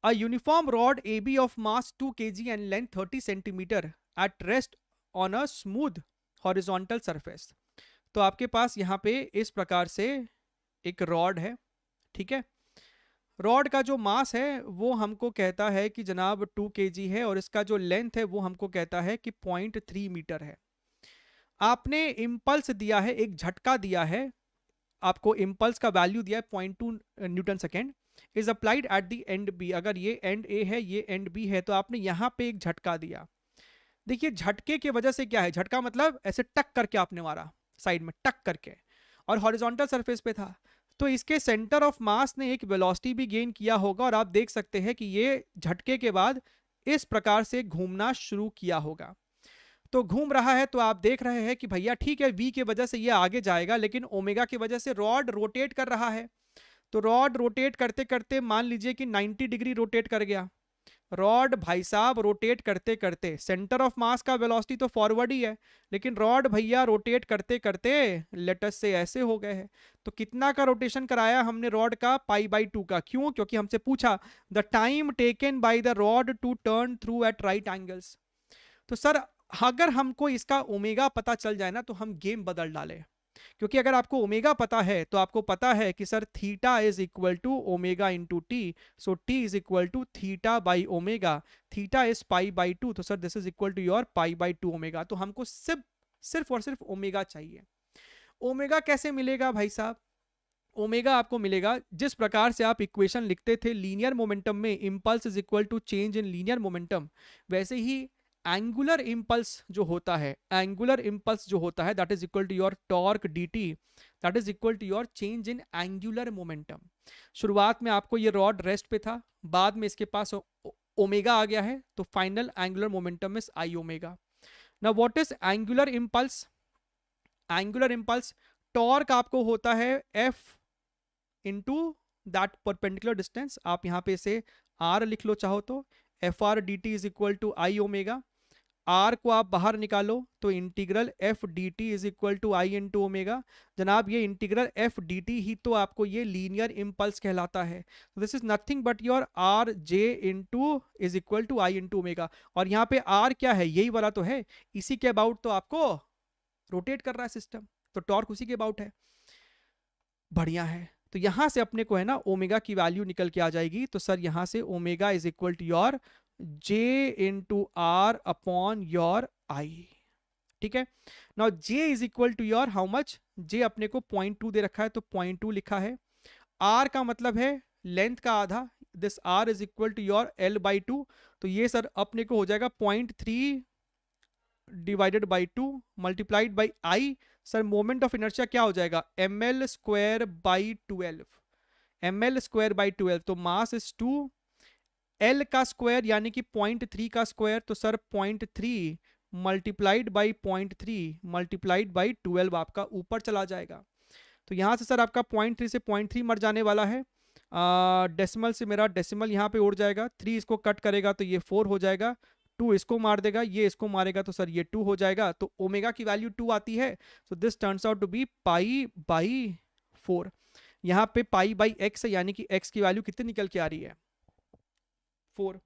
A uniform rod AB of mass 2 kg and length 30 centimeter at rest on a smooth horizontal surface. तो आपके पास यहाँ पे इस प्रकार से एक रॉड है, ठीक है। रॉड का जो मास है वो हमको कहता है कि जनाब 2 kg है, और इसका जो लेंथ है वो हमको कहता है कि 0.3 मीटर है। आपने इम्पल्स दिया है, एक झटका दिया है, आपको इम्पल्स का वैल्यू दिया है 0.2 newton second, is applied at the end B. अगर ये एंड ए है, ये एंड बी है, तो आपने यहाँ पे एक झटका दिया। देखिए झटके की वजह से क्या है, झटका मतलब ऐसे टक करके आपने मारा, साइड में टक करके, और हॉरिजॉन्टल सरफेस पे था, तो इसके सेंटर ऑफ मास ने एक वेलोसिटी भी गेन किया होगा, और आप देख सकते हैं कि ये झटके के बाद इस प्रकार से घूमना शुरू किया होगा। तो घूम रहा है, तो आप देख रहे हैं कि भैया ठीक है, वी की वजह से ये आगे जाएगा, लेकिन ओमेगा की वजह से रॉड रोटेट कर रहा है। तो रॉड रोटेट करते करते मान लीजिए कि 90 डिग्री रोटेट कर गया। रॉड भाई साहब रोटेट करते करते, सेंटर ऑफ मास का वेलोसिटी तो फॉरवर्ड ही है, लेकिन रॉड भैया रोटेट करते करते लेटस से ऐसे हो गए हैं। तो कितना का रोटेशन कराया हमने रॉड का, π/2 का। क्यों? क्योंकि हमसे पूछा the time taken by the rod to turn through at right angles. तो सर अगर हमको इसका ओमेगा पता चल जाए ना, तो हम गेम बदल डाले। क्योंकि अगर आपको ओमेगा पता है तो आपको पता है कि sir theta is equal to omega into t, so t is equal to theta by omega, theta is π/2, तो sir this is equal to your π/2 omega. तो हमको सिर्फ सिर्फ और सिर्फ ओमेगा चाहिए। ओमेगा कैसे मिलेगा भाई साहब? ओमेगा आपको मिलेगा जिस प्रकार से आप इक्वेशन लिखते थे लीनियर मोमेंटम में, impulse is equal to change in linear momentum, वैसे ही एंगुलर इंपल्स जो होता है, एंगुलर इंपल्स जो होता है that is equal to your torque dt, that is equal to your change in angular momentum. शुरुआत में आपको ये रॉड रेस्ट पे था, बाद में इसके पास ओमेगा आ गया है, तो final angular momentum is I omega. Now what is angular impulse? Angular impulse torque आपको होता है F into that perpendicular distance. आप यहाँ पे इसे R लिख लो चाहो तो, F R D T is equal to I omega. R को आप बाहर निकालो तो integral F D T is equal to I into omega. जनाब ये इंटीग्रल एफ डी टी ही तो आपको ये लीनियर इंपल्स कहलाता है। This is nothing but your R J into is equal to I into omega. और यहाँ पे आर क्या है, यही वाला तो है, इसी के अबाउट तो आपको रोटेट कर रहा है सिस्टम, तो टॉर्क उसी के अबाउट है। बढ़िया है। तो यहां से अपने को है ना ओमेगा की वैल्यू निकल के आ जाएगी। तो सर यहां से omega is equal to your J into R upon your I. ठीक है। Now J is equal to your how much, J अपने को 0.2 दे रखा है, तो 0.2 लिखा है। आर का मतलब है लेंथ का आधा, this R is equal to your L/2, तो ये सर अपने को हो जाएगा 0.3 divided by 2 multiplied by I. Sir moment of inertia क्या हो जाएगा, ml²/12, ml²/12, तो मास इज 2, एल का स्क्वायर यानी कि 0.3 का स्क्वायर, तो sir 0.3 multiplied by 0.3 multiplied by 12 आपका ऊपर चला जाएगा। तो यहाँ से सर आपका 0.3 से 0.3 मर जाने वाला है, डेसिमल से मेरा डेसिमल यहाँ पे उड़ जाएगा, 3 इसको कट करेगा तो ये 4 हो जाएगा, 2 इसको मार देगा, ये इसको मारेगा, तो सर ये 2 हो जाएगा। तो ओमेगा की वैल्यू 2 आती है, so this turns out to be π/4। यहाँ पे π/x है, यानी कि x की वैल्यू कितनी निकल के आ रही है, 4।